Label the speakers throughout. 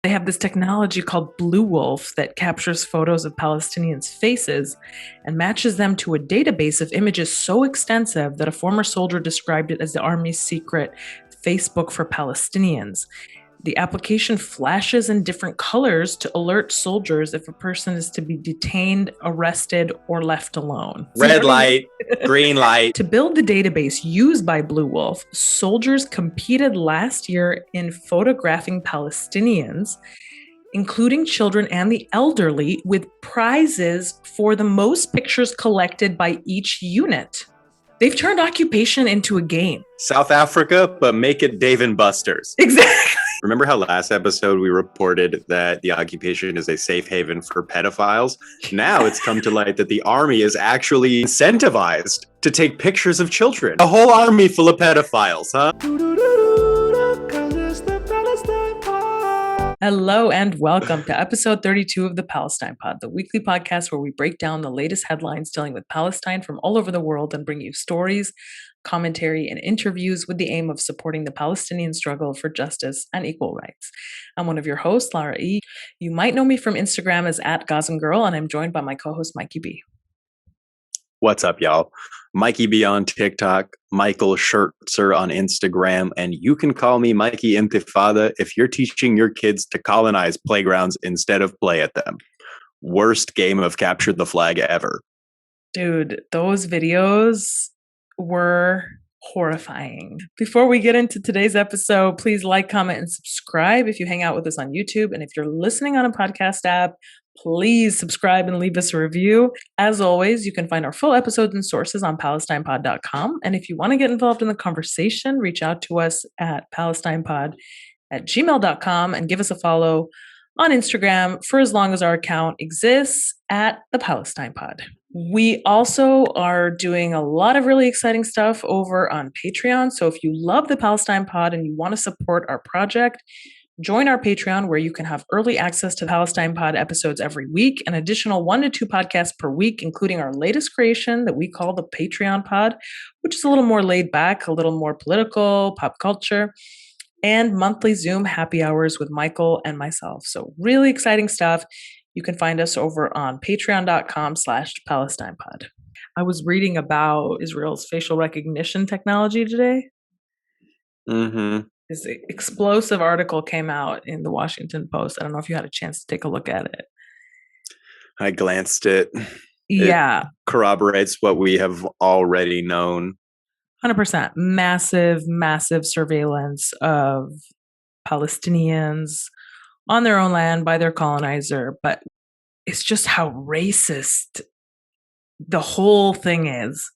Speaker 1: They have this technology called Blue Wolf that captures photos of Palestinians' faces and matches them to a database of images so extensive that a former soldier described it as the Army's secret Facebook for Palestinians. The application flashes in different colors to alert soldiers if a person is to be detained, arrested, or left alone.
Speaker 2: Red light, green light.
Speaker 1: To build the database used by Blue Wolf, soldiers competed last year in photographing Palestinians, including children and the elderly, with prizes for the most pictures collected by each unit. They've turned occupation into a game.
Speaker 2: South Africa, but make it Dave and Buster's.
Speaker 1: Exactly.
Speaker 2: Remember how last episode we reported that the occupation is a safe haven for pedophiles? Now it's come to light that the army is actually incentivized to take pictures of children. A whole army full of pedophiles, huh?
Speaker 1: Hello and welcome to episode 32 of the Palestine Pod, the weekly podcast where we break down the latest headlines dealing with Palestine from all over the world and bring you stories, commentary, and interviews with the aim of supporting the Palestinian struggle for justice and equal rights. I'm one of your hosts, Lara E. You might know me from Instagram as @GazanGirl, and I'm joined by my co-host, Mikey B.
Speaker 2: What's up, y'all? Mikey B on TikTok, Michael Schertzer on Instagram, and you can call me Mikey Intifada if you're teaching your kids to colonize playgrounds instead of play at them. Worst game of capture the flag ever.
Speaker 1: Dude, those videos were horrifying. Before we get into today's episode, please like, comment, and subscribe if you hang out with us on YouTube. And if you're listening on a podcast app, please subscribe and leave us a review. As always, you can find our full episodes and sources on PalestinePod.com. And if you want to get involved in the conversation, reach out to us at PalestinePod@gmail.com and give us a follow on Instagram for as long as our account exists at the Palestine Pod. We also are doing a lot of really exciting stuff over on Patreon. So if you love the Palestine Pod and you want to support our project, join our Patreon where you can have early access to Palestine Pod episodes every week, an additional 1 to 2 podcasts per week, including our latest creation that we call the Patreon Pod, which is a little more laid back, a little more political, pop culture, and monthly Zoom happy hours with Michael and myself. So really exciting stuff. You can find us over on patreon.com/PalestinePod. I was reading about Israel's facial recognition technology today. This explosive article came out in the Washington Post. I don't know if you had a chance to take a look at it.
Speaker 2: I glanced at it.
Speaker 1: Yeah.
Speaker 2: It corroborates what we have already known.
Speaker 1: 100%. Massive, massive surveillance of Palestinians on their own land by their colonizer. But it's just how racist the whole thing is.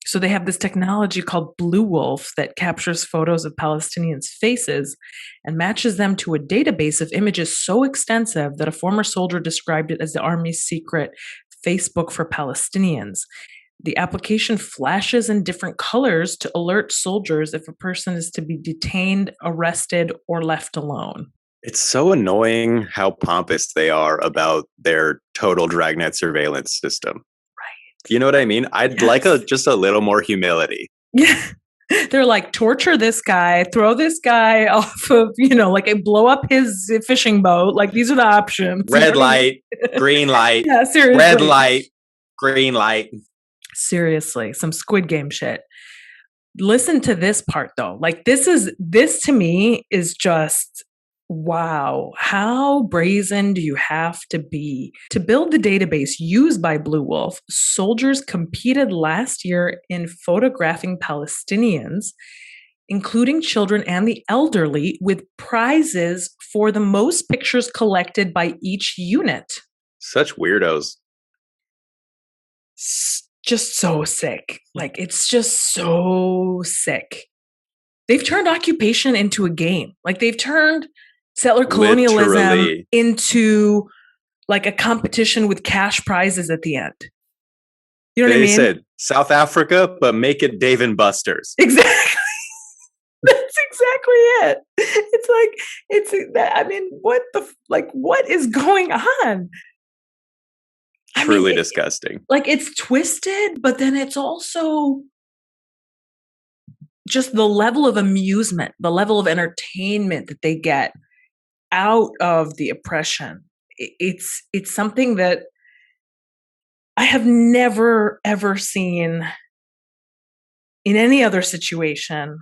Speaker 1: So they have this technology called Blue Wolf that captures photos of Palestinians' faces and matches them to a database of images so extensive that a former soldier described it as the Army's secret Facebook for Palestinians. The application flashes in different colors to alert soldiers if a person is to be detained, arrested, or left alone.
Speaker 2: It's so annoying how pompous they are about their total dragnet surveillance system. You know what I mean? I'd like just a little more humility.
Speaker 1: Yeah. They're like, torture this guy, throw this guy off of, like blow up his fishing boat. Like, these are the options.
Speaker 2: Red light, green light.
Speaker 1: Yeah, seriously.
Speaker 2: Red light, green light.
Speaker 1: Seriously, some Squid Game shit. Listen to this part though. Like, this to me is just, wow, how brazen do you have to be? To build the database used by Blue Wolf, soldiers competed last year in photographing Palestinians, including children and the elderly, with prizes for the most pictures collected by each unit.
Speaker 2: Such weirdos.
Speaker 1: Just so sick. Like, it's just so sick. They've turned occupation into a game. Like, they've turned settler colonialism into like a competition with cash prizes at the end. You know what I mean?
Speaker 2: They said South Africa, but make it Dave and Buster's.
Speaker 1: Exactly. That's exactly it. What is going on?
Speaker 2: Truly disgusting.
Speaker 1: Like, it's twisted, but then it's also just the level of amusement, the level of entertainment that they get out of the oppression. It's something that I have never ever seen in any other situation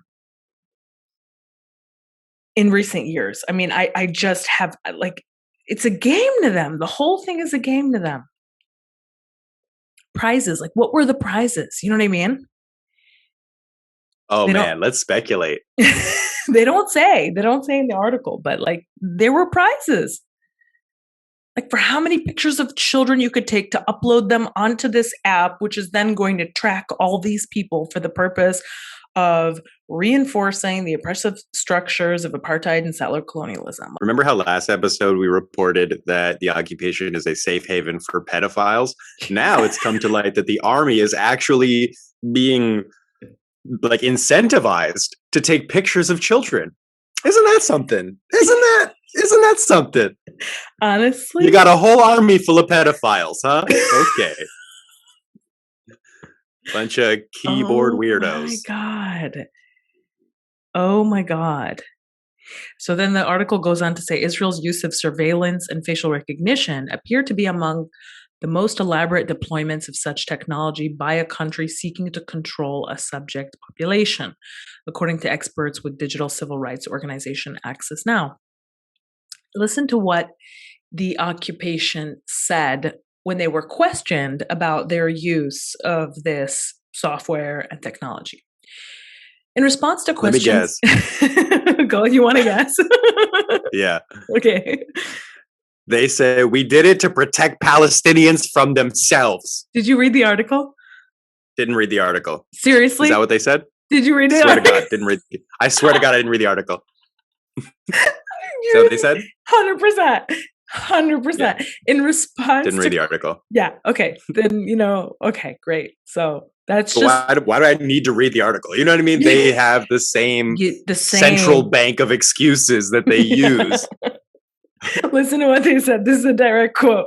Speaker 1: in recent years. I mean, I just have, like, it's a game to them. The whole thing is a game to them. Prizes, like, what were the prizes? You know what I mean?
Speaker 2: Oh
Speaker 1: They
Speaker 2: man, let's speculate.
Speaker 1: They don't say in the article, but like there were prizes. Like for how many pictures of children you could take to upload them onto this app, which is then going to track all these people for the purpose of reinforcing the oppressive structures of apartheid and settler colonialism.
Speaker 2: Remember how last episode we reported that the occupation is a safe haven for pedophiles? Now it's come to light that the army is actually being like incentivized to take pictures of children. Isn't that something? Isn't that something?
Speaker 1: Honestly,
Speaker 2: you got a whole army full of pedophiles, huh? Okay. Bunch of keyboard weirdos.
Speaker 1: Oh my God. So then the article goes on to say Israel's use of surveillance and facial recognition appear to be among the most elaborate deployments of such technology by a country seeking to control a subject population, according to experts with digital civil rights organization Access Now. Listen to what the occupation said when they were questioned about their use of this software and technology. In response to questions,
Speaker 2: let me guess.
Speaker 1: Go, you want to guess?
Speaker 2: Yeah.
Speaker 1: Okay.
Speaker 2: They say we did it to protect Palestinians from themselves.
Speaker 1: Did you read the article?
Speaker 2: Didn't read the article.
Speaker 1: Seriously?
Speaker 2: Is that what they said?
Speaker 1: Did you read it?
Speaker 2: I swear to God, didn't read. I swear to God, I didn't read the article. Is that what they said?
Speaker 1: 100%. 100%. Yeah. In response,
Speaker 2: didn't read the article.
Speaker 1: Yeah. Okay. Then okay, great. So that's so just
Speaker 2: why do I need to read the article? You know what I mean? They have the same central bank of excuses that they use.
Speaker 1: Listen to what they said. This is a direct quote.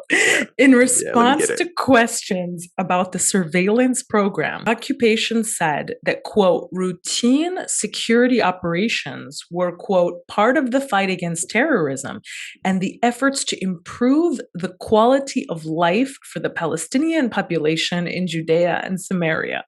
Speaker 1: In response to questions about the surveillance program, occupation said that, quote, routine security operations were, quote, part of the fight against terrorism and the efforts to improve the quality of life for the Palestinian population in Judea and Samaria.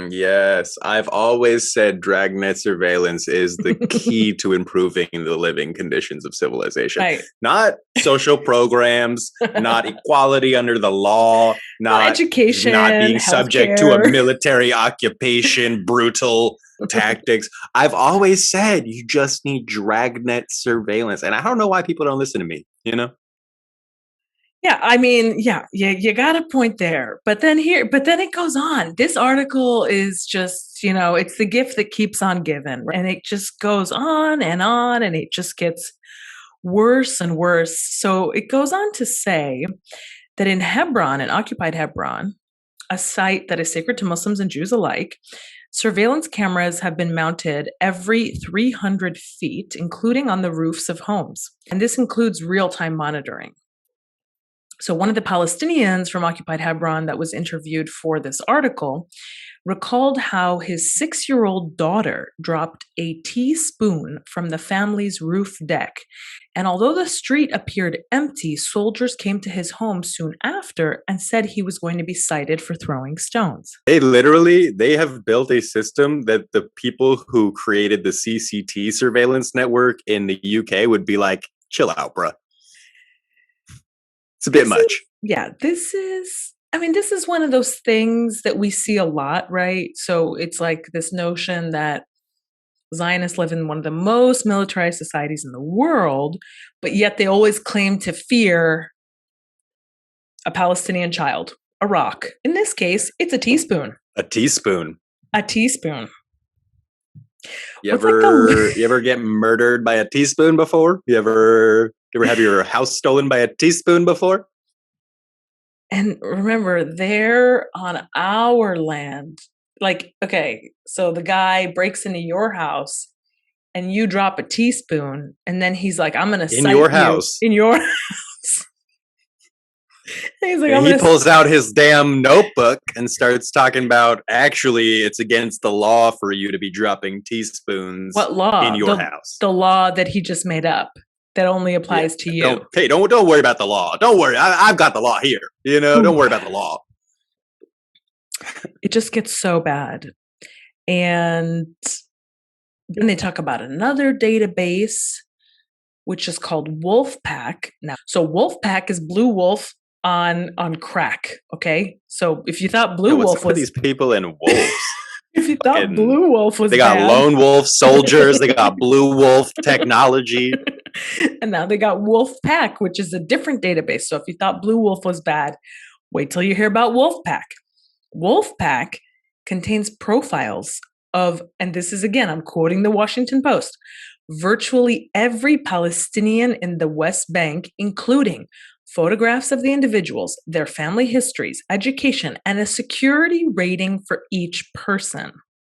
Speaker 2: Yes, I've always said dragnet surveillance is the key to improving the living conditions of civilization.
Speaker 1: Right.
Speaker 2: Not social programs, not equality under the law, not
Speaker 1: education,
Speaker 2: not being
Speaker 1: healthcare.
Speaker 2: Subject to a military occupation, brutal tactics. I've always said you just need dragnet surveillance. And I don't know why people don't listen to me,
Speaker 1: Yeah, I mean, you got a point there. But then it goes on. This article is just, it's the gift that keeps on giving. And it just goes on, and it just gets worse and worse. So it goes on to say that in Hebron, in occupied Hebron, a site that is sacred to Muslims and Jews alike, surveillance cameras have been mounted every 300 feet, including on the roofs of homes. And this includes real-time monitoring. So one of the Palestinians from occupied Hebron that was interviewed for this article recalled how his 6-year-old daughter dropped a teaspoon from the family's roof deck. And although the street appeared empty, soldiers came to his home soon after and said he was going to be cited for throwing stones.
Speaker 2: They have built a system that the people who created the CCT surveillance network in the UK would be like, chill out, bruh. It's a bit much.
Speaker 1: This is one of those things that we see a lot, right? So it's like this notion that Zionists live in one of the most militarized societies in the world, but yet they always claim to fear a Palestinian child, a rock. In this case, it's a teaspoon.
Speaker 2: A teaspoon.
Speaker 1: A teaspoon.
Speaker 2: You ever get murdered by a teaspoon before? You ever have your house stolen by a teaspoon before?
Speaker 1: And remember, they're on our land. Like, okay, so the guy breaks into your house and you drop a teaspoon, and then he's like, I'm going to cite you.
Speaker 2: In your house.
Speaker 1: In your house. He's like,
Speaker 2: And he pulls out his damn notebook and starts talking about, actually, it's against the law for you to be dropping teaspoons
Speaker 1: what law?
Speaker 2: in your house.
Speaker 1: The law that he just made up that only applies to you.
Speaker 2: Don't worry about the law. Don't worry. I've got the law here. You know, don't worry about the law.
Speaker 1: It just gets so bad. And then they talk about another database, which is called Wolfpack. Now, so Wolfpack is Blue Wolf on crack. Okay, so if you thought Blue Wolf was
Speaker 2: these people in wolves,
Speaker 1: if you thought Blue Wolf was,
Speaker 2: they got bad. Lone wolf soldiers. They got Blue Wolf technology,
Speaker 1: and now they got Wolfpack, which is a different database. So if you thought Blue Wolf was bad, wait till you hear about Wolfpack. Wolfpack contains profiles of, and this is again, I'm quoting the Washington Post, virtually every Palestinian in the West Bank, including photographs of the individuals, their family histories, education, and a security rating for each person.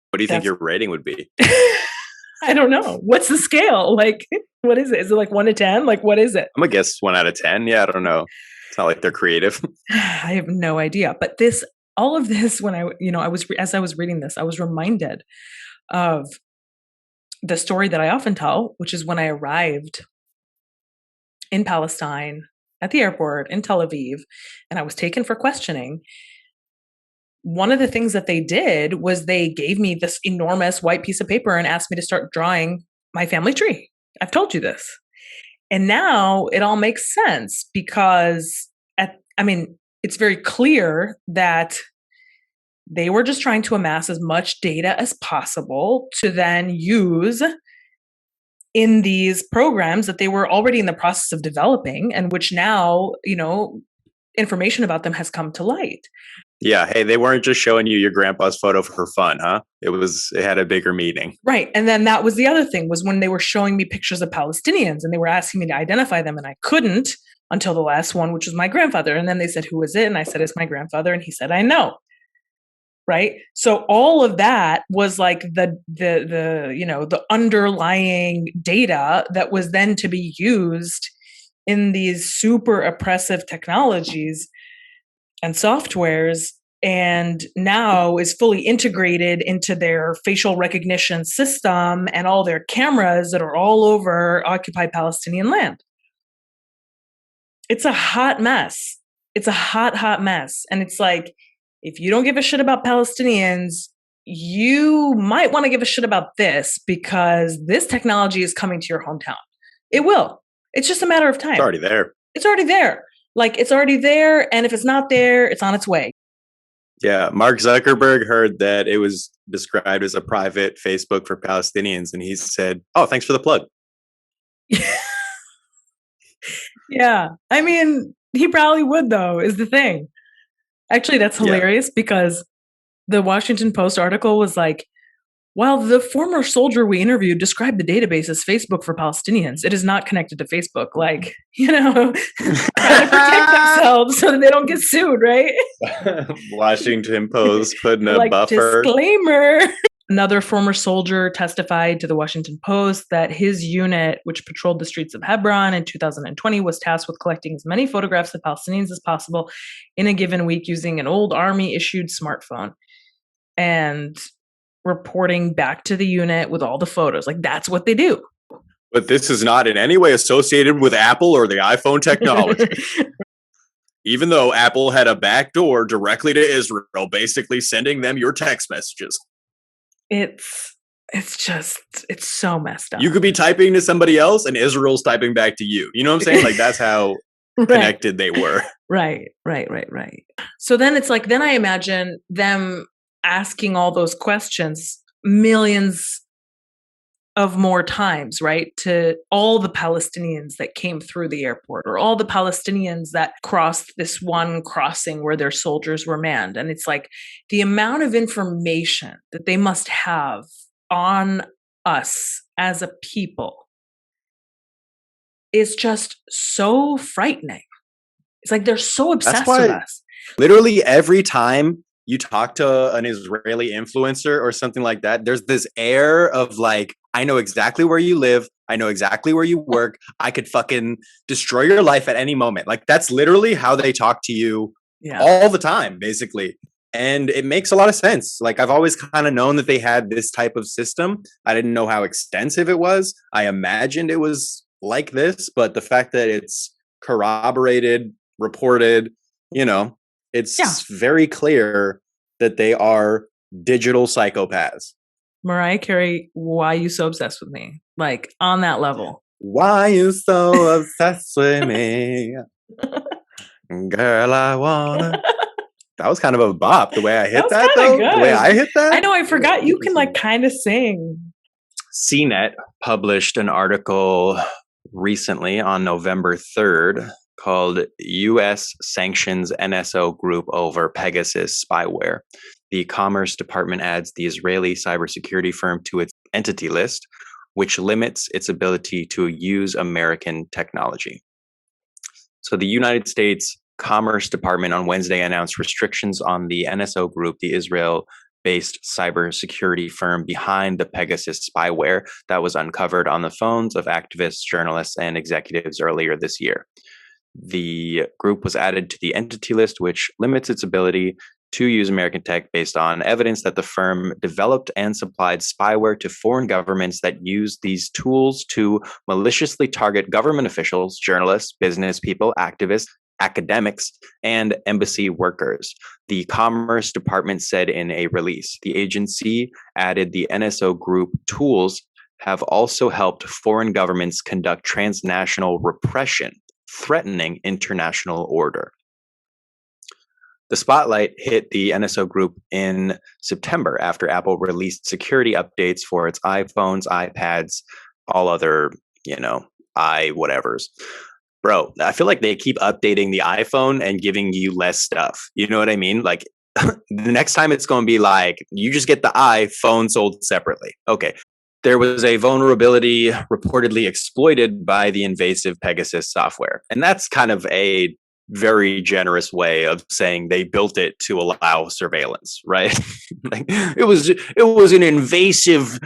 Speaker 2: What do you think your rating would be?
Speaker 1: I don't know. What's the scale? Like, what is it? Is it like 1 to 10? Like, what is it?
Speaker 2: I'm gonna guess 1 out of 10. Yeah, I don't know. It's not like they're creative.
Speaker 1: I have no idea. But all of this, when as I was reading this, I was reminded of the story that I often tell, which is when I arrived in Palestine at the airport in Tel Aviv, and I was taken for questioning. One of the things that they did was they gave me this enormous white piece of paper and asked me to start drawing my family tree. I've told you this. And now it all makes sense because, it's very clear that they were just trying to amass as much data as possible to then use in these programs that they were already in the process of developing, and which now, information about them has come to light.
Speaker 2: Yeah. Hey, they weren't just showing you your grandpa's photo for fun, huh? It had a bigger meaning.
Speaker 1: Right. And then that was the other thing, was when they were showing me pictures of Palestinians and they were asking me to identify them, and I couldn't until the last one, which was my grandfather. And then they said, who is it? And I said, it's my grandfather. And he said, I know. Right. So all of that was like the underlying data that was then to be used in these super oppressive technologies and softwares, and now is fully integrated into their facial recognition system and all their cameras that are all over occupied Palestinian land. It's a hot mess. It's a hot mess. And it's like, if you don't give a shit about Palestinians, you might want to give a shit about this, because this technology is coming to your hometown. It will. It's just a matter of time.
Speaker 2: It's already there.
Speaker 1: It's already there. Like, it's already there. And if it's not there, it's on its way.
Speaker 2: Yeah. Mark Zuckerberg heard that it was described as a private Facebook for Palestinians. And he said, oh, thanks for the plug.
Speaker 1: Yeah. I mean, he probably would, though, is the thing. Actually, that's hilarious, because the Washington Post article was like, while the former soldier we interviewed described the database as Facebook for Palestinians, it is not connected to Facebook. Like, trying to protect themselves so that they don't get sued, right?
Speaker 2: Washington Post putting a
Speaker 1: like,
Speaker 2: buffer.
Speaker 1: Disclaimer. Another former soldier testified to the Washington Post that his unit, which patrolled the streets of Hebron in 2020, was tasked with collecting as many photographs of Palestinians as possible in a given week using an old Army-issued smartphone and reporting back to the unit with all the photos. Like, that's what they do.
Speaker 2: But this is not in any way associated with Apple or the iPhone technology. Even though Apple had a backdoor directly to Israel, basically sending them your text messages.
Speaker 1: It's so messed up.
Speaker 2: You could be typing to somebody else and Israel's typing back to you. You know what I'm saying? Like, that's how connected they were.
Speaker 1: Right. So then it's like, then I imagine them asking all those questions millions of more times, right? To all the Palestinians that came through the airport, or all the Palestinians that crossed this one crossing where their soldiers were manned. And it's like, the amount of information that they must have on us as a people is just so frightening. It's like, they're so obsessed with us.
Speaker 2: Literally every time you talk to an Israeli influencer or something like that, there's this air of like, I know exactly where you live. I know exactly where you work. I could fucking destroy your life at any moment. Like, that's literally how they talk to you all the time, basically. And it makes a lot of sense. Like, I've always kind of known that they had this type of system. I didn't know how extensive it was. I imagined it was like this, but the fact that it's corroborated, reported, it's very clear that they are digital psychopaths.
Speaker 1: Mariah Carey, why are you so obsessed with me? Like, on that level.
Speaker 2: Why you so obsessed with me? Girl, I wanna. That was kind of a bop, the way I hit that though. Good. The way I hit that.
Speaker 1: I know, I forgot you can like kind of sing.
Speaker 2: CNET published an article recently on November 3rd called U.S. Sanctions NSO Group Over Pegasus Spyware. The Commerce Department adds the Israeli cybersecurity firm to its entity list, which limits its ability to use American technology. So the United States Commerce Department on Wednesday announced restrictions on the NSO Group, the Israel-based cybersecurity firm behind the Pegasus spyware that was uncovered on the phones of activists, journalists, and executives earlier this year. The group was added to the entity list, which limits its ability to use American tech based on evidence that the firm developed and supplied spyware to foreign governments that use these tools to maliciously target government officials, journalists, business people, activists, academics, and embassy workers. The Commerce Department said in a release. The agency added the NSO Group tools have also helped foreign governments conduct transnational repression, threatening international order. The spotlight hit the NSO Group in September after Apple released security updates for its iPhones, iPads, all other, whatevers. Bro, I feel like they keep updating the iPhone and giving you less stuff. You know what I mean? Like, the next time it's going to be like, you just get the iPhone sold separately. Okay. There was a vulnerability reportedly exploited by the invasive Pegasus software. And that's kind of a very generous way of saying they built it to allow surveillance, right? Like, it was an invasive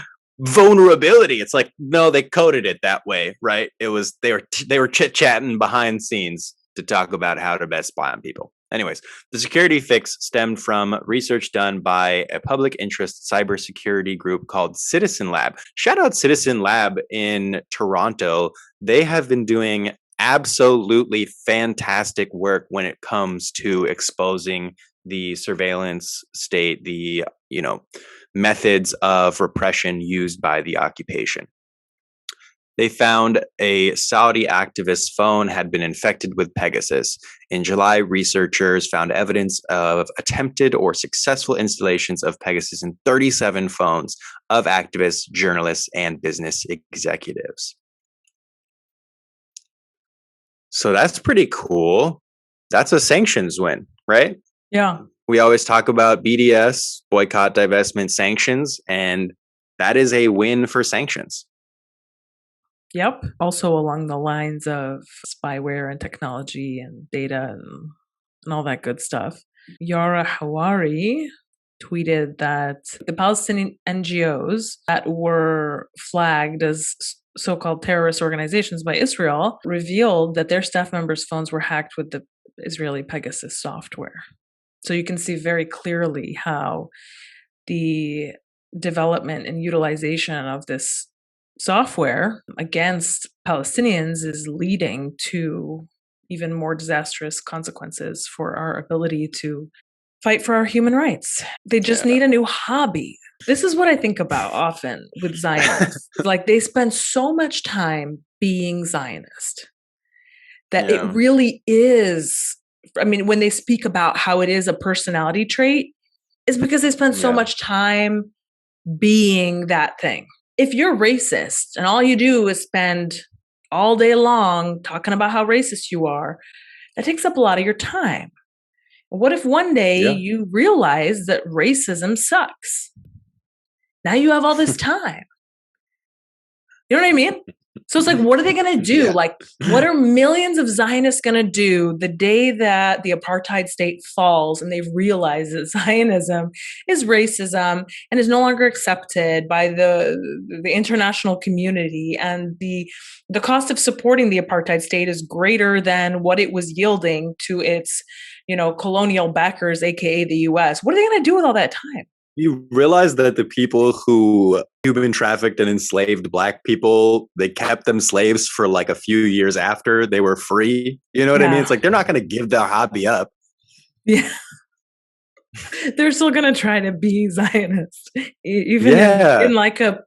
Speaker 2: vulnerability. It's like, no, they coded it that way, right? They were chit-chatting behind scenes to talk about how to best spy on people. Anyways, the security fix stemmed from research done by a public interest cybersecurity group called Citizen Lab. Shout out Citizen Lab in Toronto. They have been doing absolutely fantastic work when it comes to exposing the surveillance state, the, methods of repression used by the occupation. They found a Saudi activist's phone had been infected with Pegasus. In July, researchers found evidence of attempted or successful installations of Pegasus in 37 phones of activists, journalists, and business executives. So that's pretty cool. That's a sanctions win, right?
Speaker 1: Yeah.
Speaker 2: We always talk about BDS, boycott, divestment, sanctions, and that is a win for sanctions.
Speaker 1: Yep. Also along the lines of spyware and technology and data and all that good stuff. Lara tweeted that the Palestinian NGOs that were flagged as so-called terrorist organizations by Israel revealed that their staff members' phones were hacked with the Israeli Pegasus software. So you can see very clearly how the development and utilization of this software against Palestinians is leading to even more disastrous consequences for our ability to fight for our human rights. They just need a new hobby. This is what I think about often with Zionists. Like, they spend so much time being Zionist that it really is. I mean, when they speak about how it is a personality trait, it's because they spend so much time being that thing. If you're racist and all you do is spend all day long talking about how racist you are, that takes up a lot of your time. What if one day you realize that racism sucks? Now you have all this time. You know what I mean? So it's like, what are they going to do?
Speaker 2: Yeah.
Speaker 1: Like, what are millions of Zionists going to do the day that the apartheid state falls and they realize that Zionism is racism and is no longer accepted by the international community, and the cost of supporting the apartheid state is greater than what it was yielding to its, colonial backers, aka the US? What are they going to do with all that time?
Speaker 2: You realize that the people who human trafficked and enslaved black people, they kept them slaves for like a few years after they were free. You know what I mean? It's like they're not going to give their hobby up.
Speaker 1: Yeah. They're still going to try to be Zionist, even in like a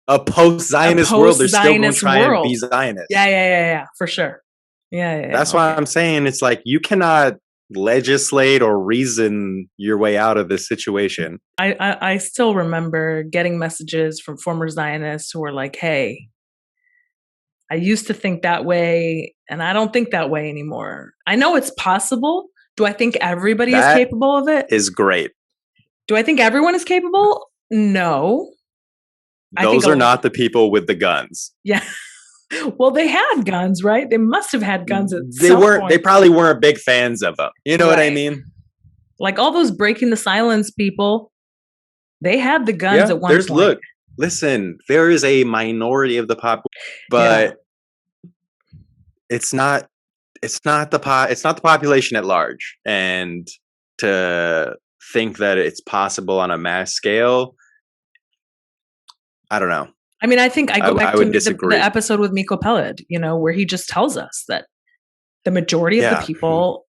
Speaker 2: post-Zionist world. They're still going to try and be Zionist.
Speaker 1: Yeah, for sure. Yeah.
Speaker 2: That's why I'm saying it's like you cannot legislate or reason your way out of this situation.
Speaker 1: I still remember getting messages from former Zionists who were like, hey, I used to think that way and I don't think that way anymore. I know it's possible. Do I think everybody is capable of it?
Speaker 2: Is great.
Speaker 1: Do I think everyone is capable? No.
Speaker 2: Those are not the people with the guns.
Speaker 1: Yeah. Well, they had guns, right? They must have had guns at some point.
Speaker 2: They probably weren't big fans of them. You know what I mean?
Speaker 1: Like all those breaking the silence people, they had the guns at one point.
Speaker 2: Look, listen, there is a minority of the population, but it's not the population at large. And to think that it's possible on a mass scale, I don't know.
Speaker 1: I mean, I think I go back to the episode with Miko Peled, where he just tells us that the majority of the people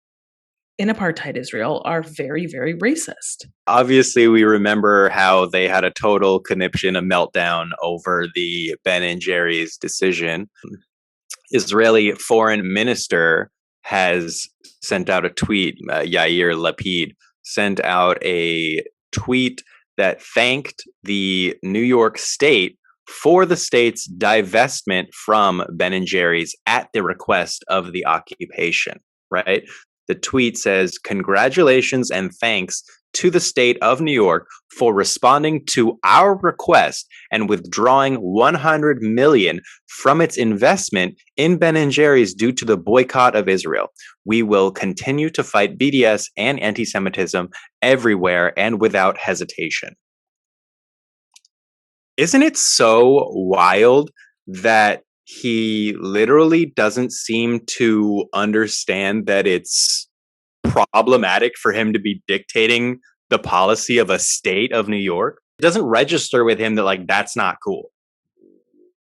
Speaker 1: in apartheid Israel are very, very racist.
Speaker 2: Obviously, we remember how they had a total conniption, a meltdown over the Ben and Jerry's decision. Israeli foreign minister has sent out a tweet. Yair Lapid sent out a tweet that thanked the New York state for the state's divestment from Ben and Jerry's at the request of the occupation, right? The tweet says, "Congratulations and thanks to the state of New York for responding to our request and withdrawing $100 million from its investment in Ben and Jerry's due to the boycott of Israel. We will continue to fight BDS and anti-Semitism everywhere and without hesitation." Isn't it so wild that he literally doesn't seem to understand that it's problematic for him to be dictating the policy of a state of New York? It doesn't register with him that like that's not cool.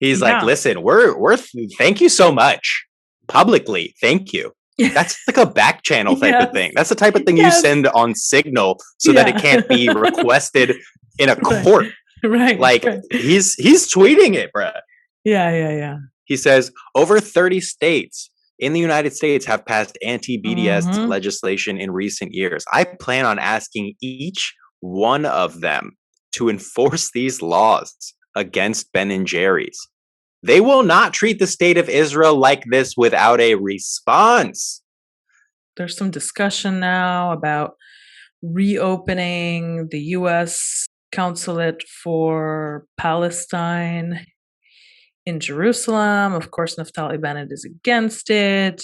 Speaker 2: He's like, listen, we're thank you so much publicly, thank you. That's like a back channel type of thing. That's the type of thing you send on Signal so that it can't be requested in a court.
Speaker 1: Right.
Speaker 2: Like he's tweeting it, bruh.
Speaker 1: Yeah.
Speaker 2: He says over 30 states in the United States have passed anti-BDS legislation in recent years. I plan on asking each one of them to enforce these laws against Ben and Jerry's. They will not treat the state of Israel like this without a response.
Speaker 1: There's some discussion now about reopening the U.S. Consulate for Palestine in Jerusalem. Of course, Naftali Bennett is against it.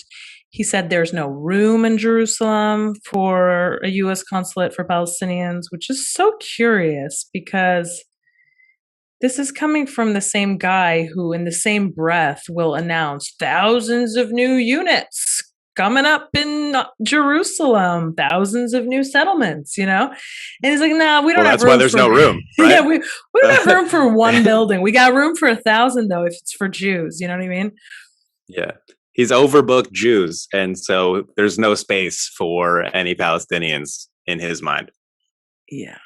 Speaker 1: He said there's no room in Jerusalem for a U.S. consulate for Palestinians, which is so curious because this is coming from the same guy who, in the same breath, will announce thousands of new units coming up in Jerusalem, thousands of new settlements, And he's like, nah, we don't have room. That's why
Speaker 2: there's no room, right?
Speaker 1: Yeah, we don't have room for one building. We got room for 1,000, though, if it's for Jews. You know what I mean?
Speaker 2: Yeah. He's overbooked Jews, and so there's no space for any Palestinians in his mind.
Speaker 1: Yeah.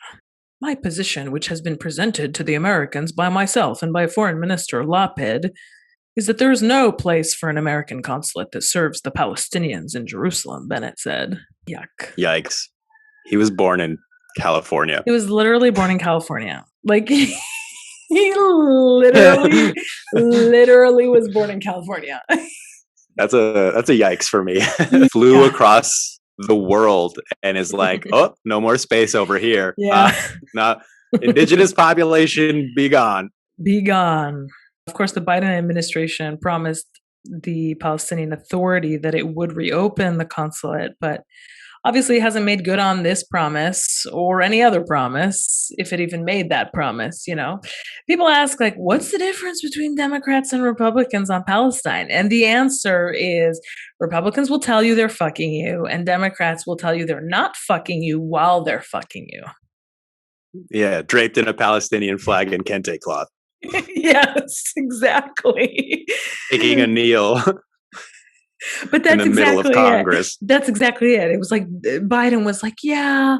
Speaker 1: My position, which has been presented to the Americans by myself and by Foreign Minister Lapid, is that there is no place for an American consulate that serves the Palestinians in Jerusalem, Bennett said. Yuck.
Speaker 2: Yikes. He was born in California.
Speaker 1: He was literally born in California. Like, he literally was born in California.
Speaker 2: That's a yikes for me. Flew across the world and is like, oh, no more space over here.
Speaker 1: Yeah.
Speaker 2: Indigenous population, be gone.
Speaker 1: Be gone. Of course, the Biden administration promised the Palestinian Authority that it would reopen the consulate, but obviously hasn't made good on this promise or any other promise, if it even made that promise, you know. People ask, like, what's the difference between Democrats and Republicans on Palestine? And the answer is Republicans will tell you they're fucking you, and Democrats will tell you they're not fucking you while they're fucking you.
Speaker 2: Yeah, draped in a Palestinian flag and kente cloth.
Speaker 1: Yes, exactly.
Speaker 2: Taking a kneel.
Speaker 1: But that's
Speaker 2: in the middle of
Speaker 1: exactly
Speaker 2: Congress.
Speaker 1: it. That's exactly it. It was like Biden was like, yeah,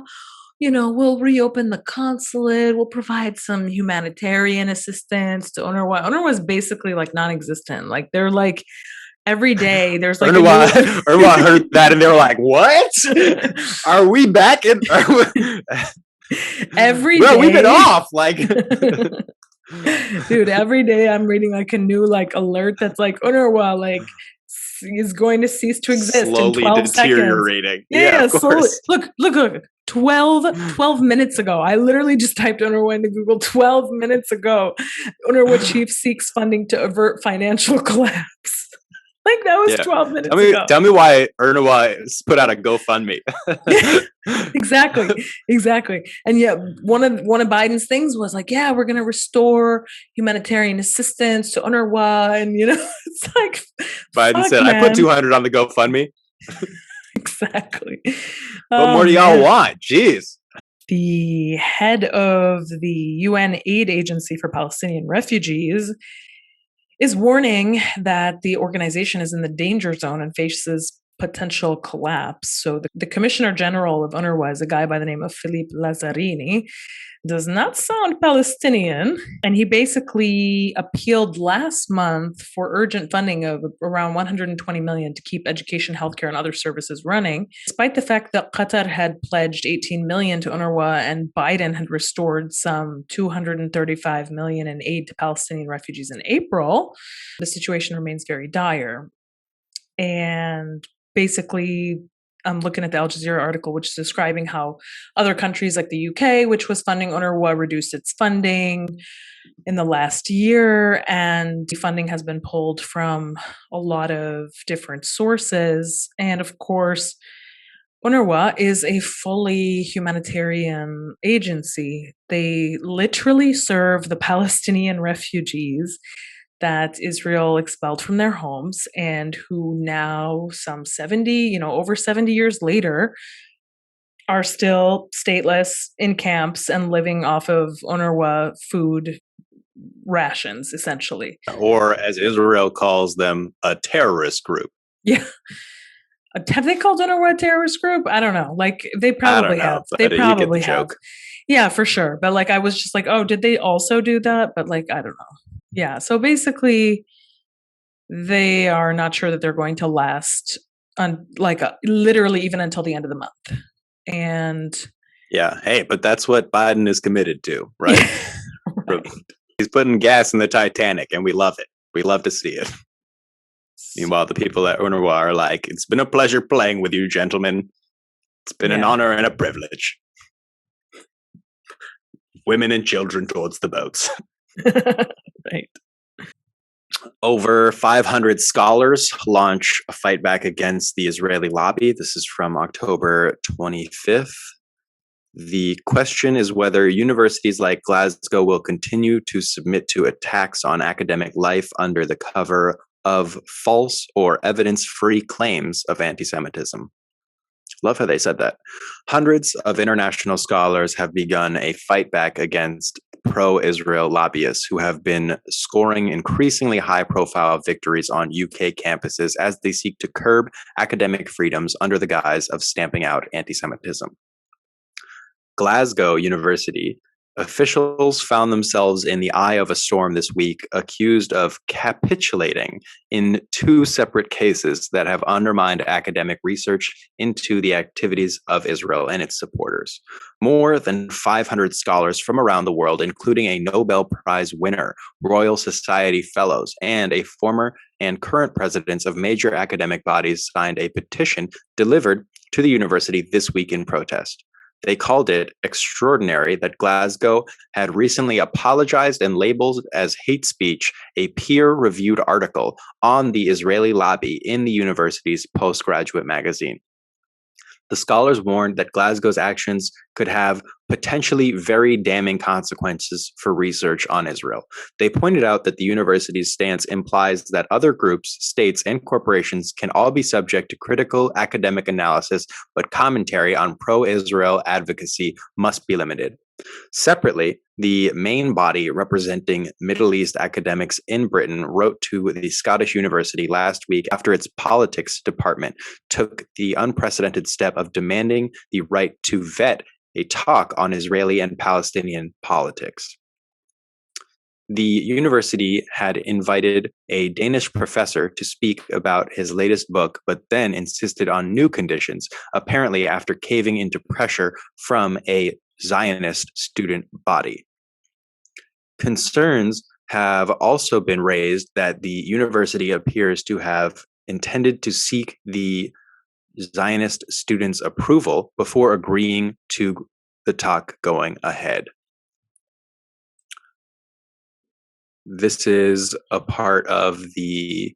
Speaker 1: you know, we'll reopen the consulate. We'll provide some humanitarian assistance to UNRWA. UNRWA is basically like non-existent. Like they're like every day there's like
Speaker 2: UNRWA heard that and they were like, "What? Are we back in?"
Speaker 1: Every
Speaker 2: Bro,
Speaker 1: day,
Speaker 2: we've been off. Like,
Speaker 1: dude, every day I'm reading like a new like alert that's like UNRWA like is going to cease to exist
Speaker 2: slowly
Speaker 1: in 12
Speaker 2: deteriorating.
Speaker 1: Seconds. Yeah,
Speaker 2: of
Speaker 1: slowly.
Speaker 2: course.
Speaker 1: Look. 12 minutes ago. I literally just typed UNRWA into Google 12 minutes ago. UNRWA chief seeks funding to avert financial collapse. Like that was 12 minutes ago.
Speaker 2: Tell me why UNRWA put out a GoFundMe.
Speaker 1: Exactly. And yeah, one of Biden's things was like, yeah, we're going to restore humanitarian assistance to UNRWA, and you know, it's like
Speaker 2: Biden said, man. I put 200 on the GoFundMe.
Speaker 1: Exactly.
Speaker 2: What more do y'all want? Jeez.
Speaker 1: The head of the UN Aid Agency for Palestinian Refugees is warning that the organization is in the danger zone and faces potential collapse. So the Commissioner General of UNRWA is a guy by the name of Philippe Lazzarini. Does not sound Palestinian. And he basically appealed last month for urgent funding of around $120 million to keep education, healthcare, and other services running, despite the fact that Qatar had pledged $18 million to UNRWA and Biden had restored some $235 million in aid to Palestinian refugees in April. The situation remains very dire. And basically, I'm looking at the Al Jazeera article, which is describing how other countries like the UK, which was funding UNRWA, reduced its funding in the last year. And the funding has been pulled from a lot of different sources. And of course, UNRWA is a fully humanitarian agency. They literally serve the Palestinian refugees that Israel expelled from their homes and who now some 70, over 70 years later are still stateless in camps and living off of UNRWA food rations, essentially.
Speaker 2: Or as Israel calls them, a terrorist group.
Speaker 1: Yeah. Have they called UNRWA a terrorist group? I don't know. Like they probably have. They probably have. Yeah, for sure. But like I was just like, oh, did they also do that? But like, I don't know. Yeah. So basically, they are not sure that they're going to last literally even until the end of the month. And
Speaker 2: yeah, hey, but that's what Biden is committed to, right? Right. He's putting gas in the Titanic, and we love it. We love to see it. Meanwhile, the people at UNRWA are like, it's been a pleasure playing with you, gentlemen. It's been an honor and a privilege. Women and children towards the boats.
Speaker 1: Right.
Speaker 2: Over 500 scholars launch a fight back against the Israeli lobby. This is from October 25th. The question is whether universities like Glasgow will continue to submit to attacks on academic life under the cover of false or evidence-free claims of anti-Semitism. Love how they said that. Hundreds of international scholars have begun a fight back against pro-Israel lobbyists who have been scoring increasingly high-profile victories on UK campuses as they seek to curb academic freedoms under the guise of stamping out anti-Semitism. Glasgow University officials found themselves in the eye of a storm this week, accused of capitulating in two separate cases that have undermined academic research into the activities of Israel and its supporters. More than 500 scholars from around the world, including a Nobel Prize winner, Royal Society fellows, and a former and current presidents of major academic bodies, signed a petition delivered to the university this week in protest. They called it extraordinary that Glasgow had recently apologized and labeled as hate speech a peer-reviewed article on the Israeli lobby in the university's postgraduate magazine. The scholars warned that Glasgow's actions could have potentially very damning consequences for research on Israel. They pointed out that the university's stance implies that other groups, states, and corporations can all be subject to critical academic analysis, but commentary on pro-Israel advocacy must be limited. Separately, the main body representing Middle East academics in Britain wrote to the Scottish University last week after its politics department took the unprecedented step of demanding the right to vet a talk on Israeli and Palestinian politics. The university had invited a Danish professor to speak about his latest book, but then insisted on new conditions, apparently after caving into pressure from a Zionist student body. Concerns have also been raised that the university appears to have intended to seek the Zionist students' approval before agreeing to the talk going ahead. This is a part of the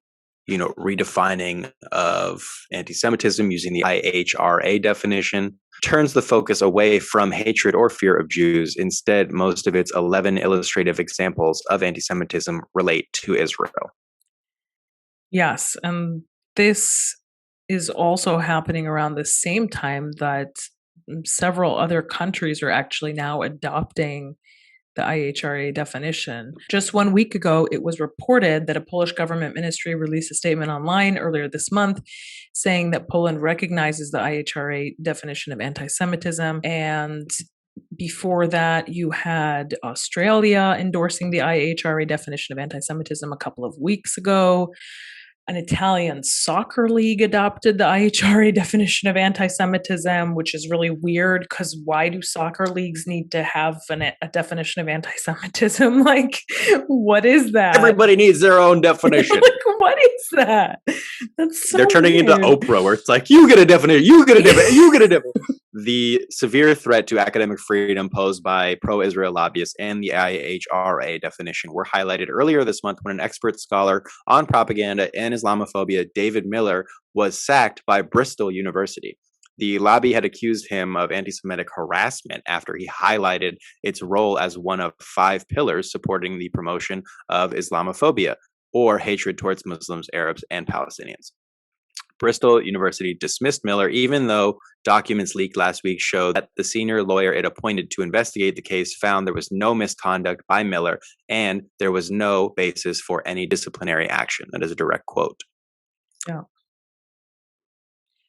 Speaker 2: redefining of anti-Semitism using the IHRA definition, turns the focus away from hatred or fear of Jews. Instead, most of its 11 illustrative examples of anti-Semitism relate to Israel.
Speaker 1: Yes, and this is also happening around the same time that several other countries are actually now adopting the IHRA definition. Just 1 week ago, it was reported that a Polish government ministry released a statement online earlier this month saying that Poland recognizes the IHRA definition of anti-Semitism. And before that, you had Australia endorsing the IHRA definition of anti-Semitism a couple of weeks ago. An Italian soccer league adopted the IHRA definition of anti-Semitism, which is really weird because why do soccer leagues need to have a definition of anti-Semitism? Like, what is that?
Speaker 2: Everybody needs their own definition.
Speaker 1: Like, what is that? That's so
Speaker 2: They're turning
Speaker 1: weird.
Speaker 2: into Oprah, where it's like, you get a definition, you get a definition, you get a definition. The severe threat to academic freedom posed by pro-Israel lobbyists and the IHRA definition were highlighted earlier this month when an expert scholar on propaganda and Islamophobia, David Miller, was sacked by Bristol University. The lobby had accused him of anti-Semitic harassment after he highlighted its role as one of 5 pillars supporting the promotion of Islamophobia, or hatred towards Muslims, Arabs, and Palestinians. Bristol University dismissed Miller, even though documents leaked last week showed that the senior lawyer it appointed to investigate the case found there was no misconduct by Miller and there was no basis for any disciplinary action. That is a direct quote.
Speaker 1: Yeah.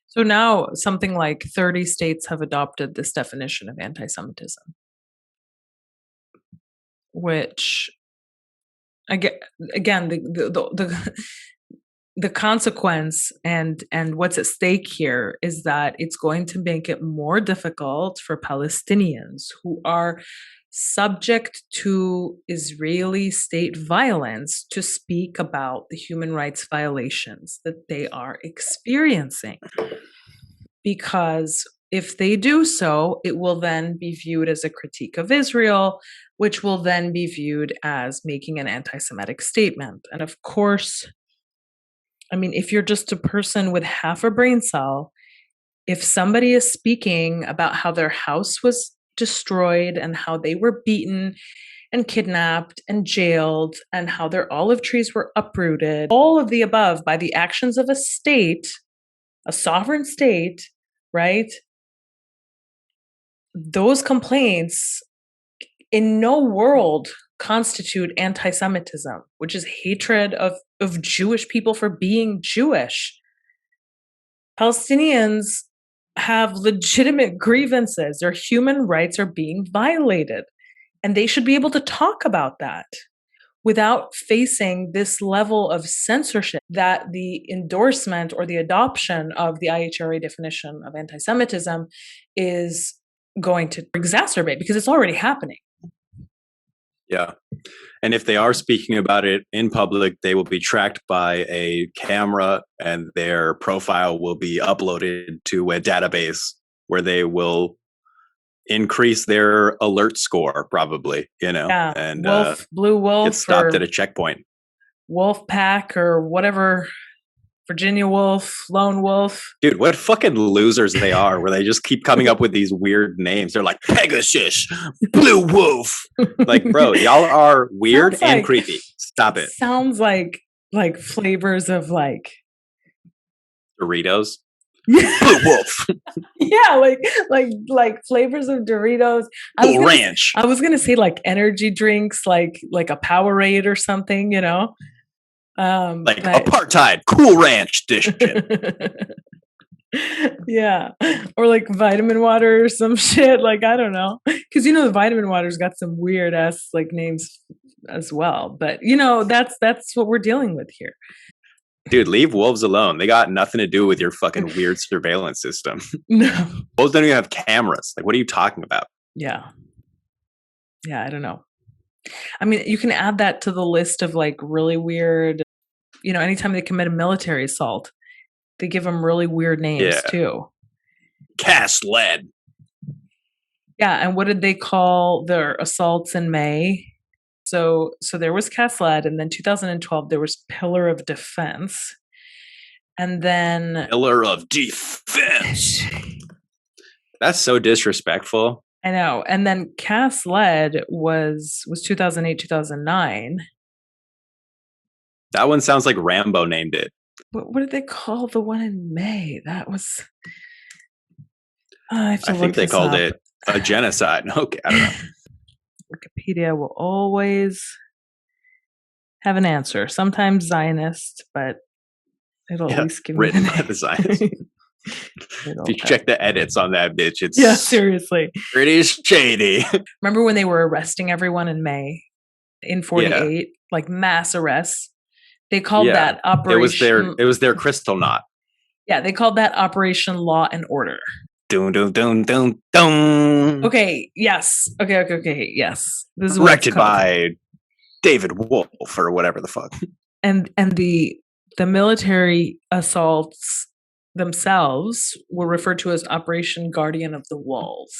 Speaker 1: So now something like 30 states have adopted this definition of anti-Semitism, which again, the consequence and what's at stake here is that it's going to make it more difficult for Palestinians who are subject to Israeli state violence to speak about the human rights violations that they are experiencing. Because if they do so, it will then be viewed as a critique of Israel, which will then be viewed as making an anti-Semitic statement. And of course, I mean, if you're just a person with half a brain cell, if somebody is speaking about how their house was destroyed and how they were beaten and kidnapped and jailed and how their olive trees were uprooted, all of the above by the actions of a state, a sovereign state, right? Those complaints in no world constitute anti-Semitism, which is hatred of Jewish people for being Jewish. Palestinians have legitimate grievances. Their human rights are being violated, and they should be able to talk about that without facing this level of censorship that the endorsement or the adoption of the IHRA definition of anti-Semitism is going to exacerbate, because it's already happening.
Speaker 2: Yeah. And if they are speaking about it in public, they will be tracked by a camera and their profile will be uploaded to a database where they will increase their alert score, probably,
Speaker 1: Yeah,
Speaker 2: and
Speaker 1: wolf, blue
Speaker 2: get
Speaker 1: wolf,
Speaker 2: stopped
Speaker 1: or
Speaker 2: at a checkpoint.
Speaker 1: Wolfpack, or whatever. Virginia Wolf, Lone Wolf.
Speaker 2: Dude, what fucking losers they are, where they just keep coming up with these weird names. They're like Pegasus, Blue Wolf. Like, bro, y'all are weird
Speaker 1: Sounds
Speaker 2: and
Speaker 1: like-
Speaker 2: creepy. Stop it.
Speaker 1: Sounds like flavors of like
Speaker 2: Doritos.
Speaker 1: yeah,
Speaker 2: Blue Wolf.
Speaker 1: yeah, like flavors of Doritos.
Speaker 2: Cool Ranch.
Speaker 1: I was gonna say like energy drinks, like a Powerade or something,
Speaker 2: Like
Speaker 1: but-
Speaker 2: apartheid, Cool Ranch dish.
Speaker 1: Yeah, or like vitamin water or some shit. Like, I don't know, because the vitamin water's got some weird ass like names as well. But that's what we're dealing with here.
Speaker 2: Dude, leave wolves alone. They got nothing to do with your fucking weird surveillance system.
Speaker 1: No.
Speaker 2: Wolves don't even have cameras. Like, what are you talking about?
Speaker 1: Yeah, I don't know. I mean, you can add that to the list of like really weird. Anytime they commit a military assault, they give them really weird names too.
Speaker 2: Cast lead.
Speaker 1: Yeah, and what did they call their assaults in May? So there was cast lead, and then 2012 there was pillar of defense, and then
Speaker 2: Pillar of defense. That's so disrespectful.
Speaker 1: I know. And then cast lead was 2008, 2009.
Speaker 2: That one sounds like Rambo named it.
Speaker 1: What did they call the one in May? That was.
Speaker 2: I think they called it a genocide. Okay, I don't know.
Speaker 1: Wikipedia will always have an answer. Sometimes Zionist, but it'll at least give me
Speaker 2: written by the Zionists. If you check the edits on that bitch, it's
Speaker 1: seriously
Speaker 2: pretty shady.
Speaker 1: Remember when they were arresting everyone in May in 48, like mass arrests? They called that Operation.
Speaker 2: It was their crystal knot.
Speaker 1: Yeah, they called that Operation Law and Order.
Speaker 2: Dun, dun, dun, dun, dun.
Speaker 1: Okay. Yes. Okay. Yes. This is
Speaker 2: directed by David Wolf or whatever the fuck.
Speaker 1: And the military assaults themselves were referred to as Operation Guardian of the Walls.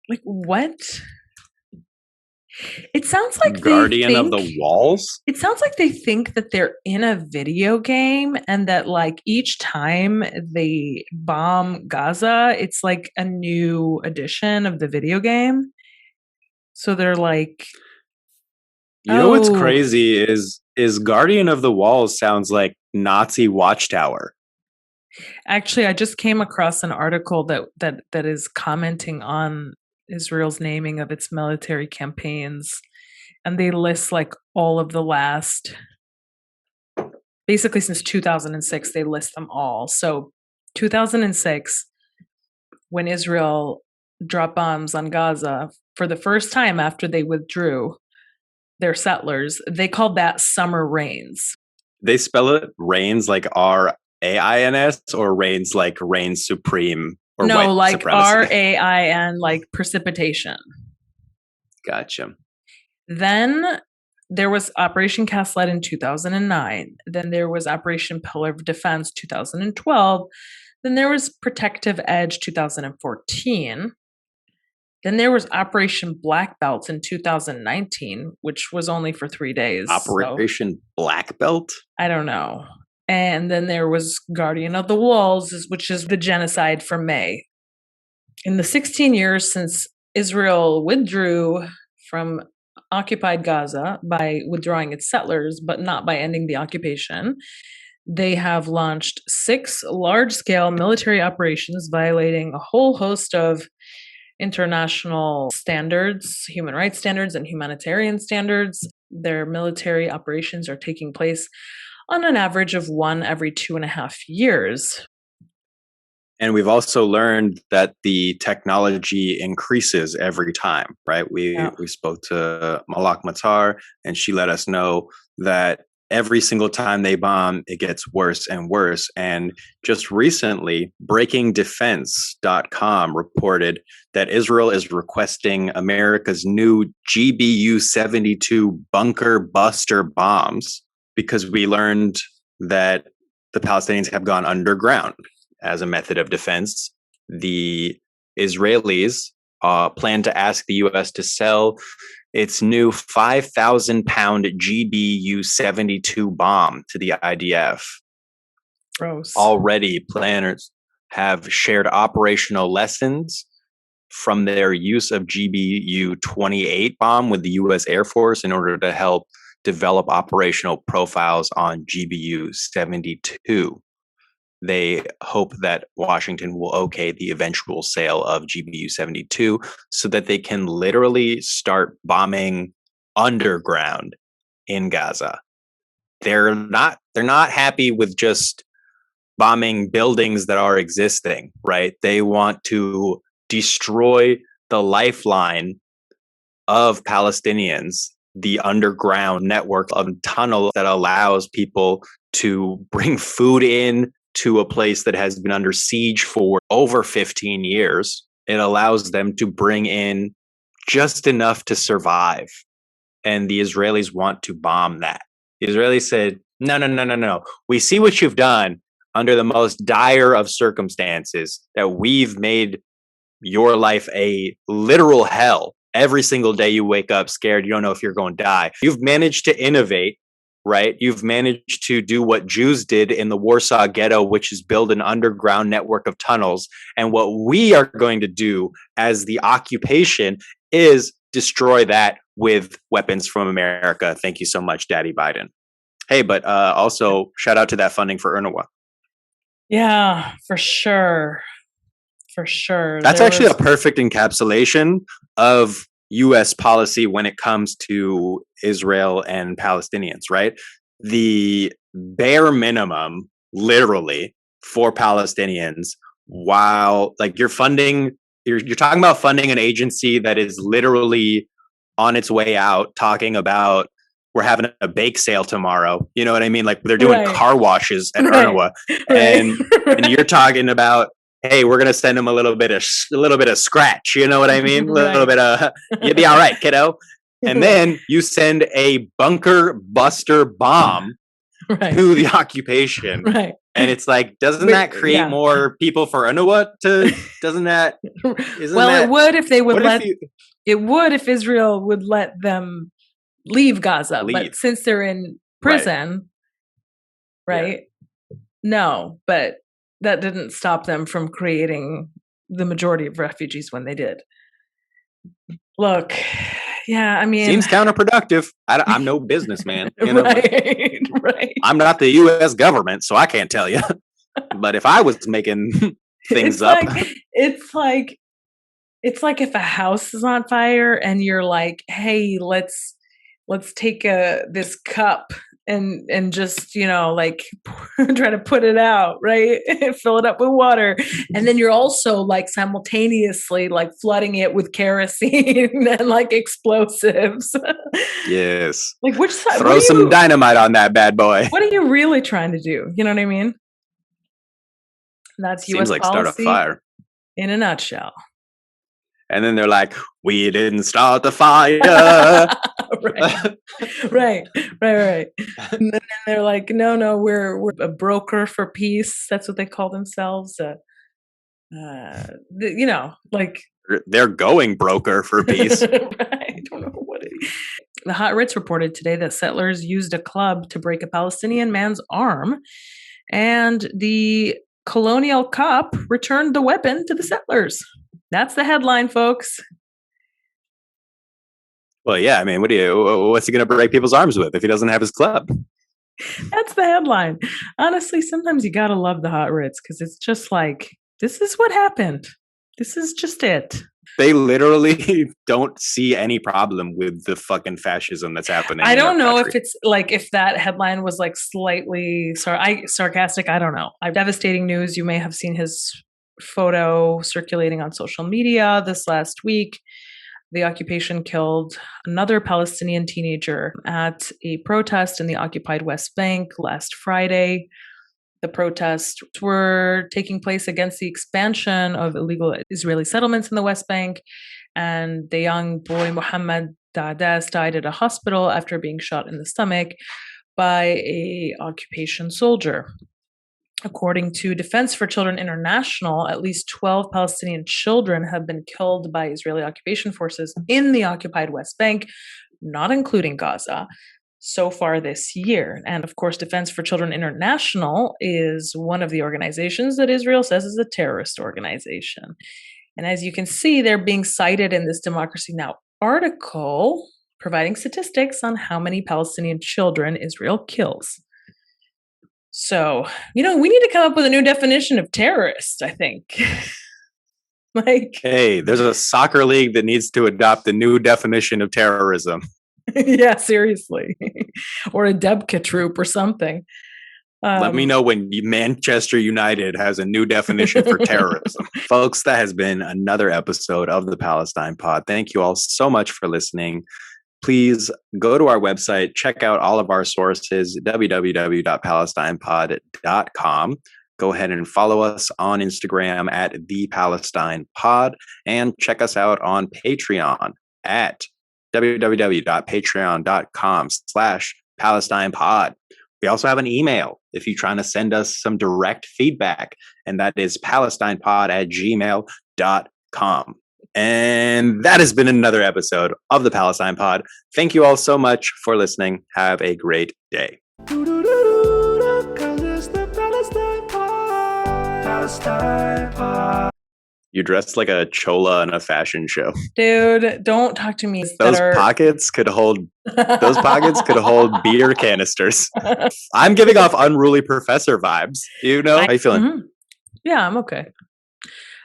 Speaker 1: Like what? It sounds like
Speaker 2: Guardian of the Walls?
Speaker 1: It sounds like they think that they're in a video game and that like each time they bomb Gaza, it's like a new edition of the video game. So they're like
Speaker 2: what's crazy is Guardian of the Walls sounds like Nazi Watchtower.
Speaker 1: Actually, I just came across an article that is commenting on Israel's naming of its military campaigns, and they list like all of the last, basically since 2006, they list them all. So 2006, when Israel dropped bombs on Gaza for the first time after they withdrew their settlers, they called that summer rains.
Speaker 2: They spell it rains like RAINS or rains like reign supreme? Or
Speaker 1: no, like
Speaker 2: supremacy?
Speaker 1: RAIN, like precipitation.
Speaker 2: Gotcha.
Speaker 1: Then there was Operation Cast Lead in 2009. Then there was Operation Pillar of Defense 2012. Then there was Protective Edge 2014. Then there was Operation Black Belt in 2019, which was only for 3 days.
Speaker 2: Operation Black Belt?
Speaker 1: I don't know. And then there was Guardian of the Walls, which is the genocide from May. In the 16 years since Israel withdrew from occupied Gaza by withdrawing its settlers, but not by ending the occupation, they have launched 6 large-scale military operations violating a whole host of international standards, human rights standards, and humanitarian standards. Their military operations are taking place on an average of 1 every 2.5 years.
Speaker 2: And we've also learned that the technology increases every time, right? We spoke to Malak Matar, and she let us know that every single time they bomb, it gets worse and worse. And just recently, breakingdefense.com reported that Israel is requesting America's new GBU-72 bunkerbuster bombs, because we learned that the Palestinians have gone underground as a method of defense. the Israelis plan to ask the U.S. to sell its new 5,000-pound GBU-72 bomb to the IDF.
Speaker 1: Gross.
Speaker 2: Already, planners have shared operational lessons from their use of GBU-28 bomb with the U.S. Air Force in order to help develop operational profiles on GBU-72. They hope that Washington will okay the eventual sale of GBU-72 so that they can literally start bombing underground in Gaza. They're not happy with just bombing buildings that are existing, right? They want to destroy the lifeline of Palestinians, the underground network of tunnels that allows people to bring food in to a place that has been under siege for over 15 years. It allows them to bring in just enough to survive. And the Israelis want to bomb that. The Israelis said, no. We see what you've done under the most dire of circumstances, that we've made your life a literal hell. Every single day you wake up scared, you don't know if you're going to die. You've managed to innovate, right? You've managed to do what Jews did in the Warsaw Ghetto, which is build an underground network of tunnels. And what we are going to do as the occupation is destroy that with weapons from America. Thank you so much, Daddy Biden. Hey, but also shout out to that funding for UNRWA.
Speaker 1: Yeah, for sure. For sure.
Speaker 2: That's actually a perfect encapsulation of U.S. policy when it comes to Israel and Palestinians, right? The bare minimum, literally, for Palestinians, while like you're talking about funding an agency that is literally on its way out, talking about we're having a bake sale tomorrow. You know what I mean? Like they're doing car washes at UNRWA, and you're talking about, hey, we're gonna send them a little bit of scratch. You know what I mean? A little bit of you'll be all right, kiddo. And then you send a bunkerbuster bomb to the occupation,
Speaker 1: right?
Speaker 2: And it's like, doesn't that create more people for UNRWA?
Speaker 1: It would if they would it would if Israel would let them leave Gaza, but since they're in prison, right? Yeah. No, but that didn't stop them from creating the majority of refugees when they did. Look, yeah, I mean,
Speaker 2: seems counterproductive. I'm no businessman, you know?
Speaker 1: right.
Speaker 2: I'm not the U.S. government, so I can't tell you. But if I was making things up,
Speaker 1: it's like if a house is on fire and you're like, hey, let's take this cup and just, like try to put it out, right? Fill it up with water. And then you're also like simultaneously like flooding it with kerosene and like explosives.
Speaker 2: Yes.
Speaker 1: Like which side?
Speaker 2: Throw some dynamite on that bad boy.
Speaker 1: What are you really trying to do? You know what I mean? That's
Speaker 2: Seems
Speaker 1: US
Speaker 2: like
Speaker 1: policy
Speaker 2: start a fire
Speaker 1: in a nutshell.
Speaker 2: And then they're like, we didn't start the fire.
Speaker 1: right. And then they're like, no, we're a broker for peace. That's what they call themselves. Like
Speaker 2: they're going broker for peace.
Speaker 1: I don't know what it is. The Hot Ritz reported today that settlers used a club to break a Palestinian man's arm, and the colonial cop returned the weapon to the settlers. That's the headline, folks.
Speaker 2: Well, yeah, I mean, what's he going to break people's arms with if he doesn't have his club?
Speaker 1: That's the headline. Honestly, sometimes you got to love the Hot Ritz because it's just like, this is what happened. This is just it.
Speaker 2: They literally don't see any problem with the fucking fascism that's happening.
Speaker 1: I don't know if it's like, if that headline was like slightly sarcastic. I don't know. Devastating news. You may have seen his photo circulating on social media this last week. The occupation killed another Palestinian teenager at a protest in the occupied West Bank last Friday. The protests were taking place against the expansion of illegal Israeli settlements in the West Bank, and the young boy Mohammed Da'das died at a hospital after being shot in the stomach by an occupation soldier. According to Defense for Children International, at least 12 Palestinian children have been killed by Israeli occupation forces in the occupied West Bank, not including Gaza, so far this year. And of course, Defense for Children International is one of the organizations that Israel says is a terrorist organization. And as you can see, they're being cited in this Democracy Now! Article, providing statistics on how many Palestinian children Israel kills. So, we need to come up with a new definition of terrorist, I think.
Speaker 2: Hey, there's a soccer league that needs to adopt a new definition of terrorism.
Speaker 1: Yeah, seriously. Or a Debka troop or something.
Speaker 2: Let me know when Manchester United has a new definition for terrorism. Folks, that has been another episode of the Palestine Pod. Thank you all so much for listening. Please go to our website, check out all of our sources, www.palestinepod.com. Go ahead and follow us on Instagram at The Palestine Pod, and check us out on Patreon at www.patreon.com/PalestinePod. We also have an email if you're trying to send us some direct feedback, and that is palestinepod@gmail.com. And that has been another episode of the Palestine Pod. Thank you all so much for listening. Have a great day. You're dressed like a chola in a fashion show.
Speaker 1: Dude, don't talk to me.
Speaker 2: Those pockets could hold beer canisters. I'm giving off Unruly Professor vibes. How you feeling?
Speaker 1: Mm-hmm. Yeah, I'm okay.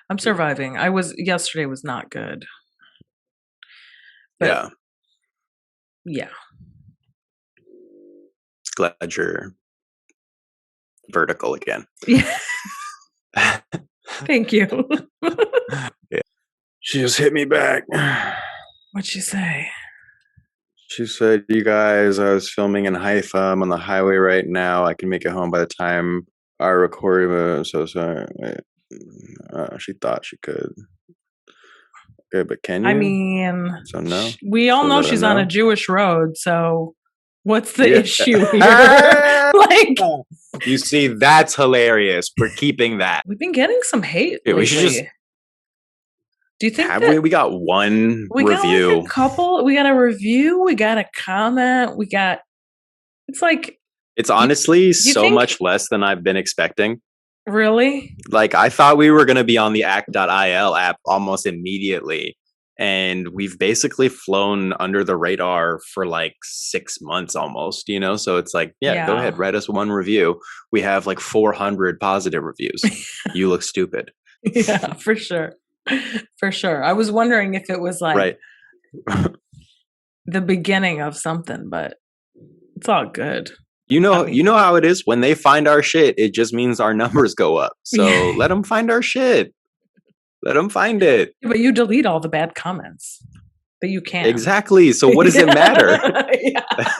Speaker 1: I'm surviving. Yesterday was not good. But yeah.
Speaker 2: Glad you're vertical again.
Speaker 1: Yeah. Thank you.
Speaker 2: Yeah. She just hit me back.
Speaker 1: What'd she say?
Speaker 2: She said, "You guys, I was filming in Haifa. I'm on the highway right now. I can make it home by the time I record. I'm so sorry." She thought she could. Okay, but can you?
Speaker 1: I mean,
Speaker 2: so no.
Speaker 1: We all know she's on a Jewish road, so what's the issue here?
Speaker 2: You see, that's hilarious. We're keeping that.
Speaker 1: We've been getting some hate.
Speaker 2: Yeah, we should just.
Speaker 1: Do you think
Speaker 2: we got one
Speaker 1: we
Speaker 2: review?
Speaker 1: Got like a couple. We got a review. We got a comment. It's honestly
Speaker 2: so much less than I've been expecting.
Speaker 1: Really?
Speaker 2: I thought we were going to be on the act.il app almost immediately. And we've basically flown under the radar for 6 months almost, So it's go ahead, write us one review. We have 400 positive reviews. You look stupid.
Speaker 1: Yeah, for sure. For sure. I was wondering if it was
Speaker 2: right.
Speaker 1: the beginning of something, but it's all good.
Speaker 2: You know how it is when they find our shit, it just means our numbers go up. So let them find our shit. Let them find it.
Speaker 1: But you delete all the bad comments. But you can't.
Speaker 2: Exactly. So what does it matter?
Speaker 1: Yeah.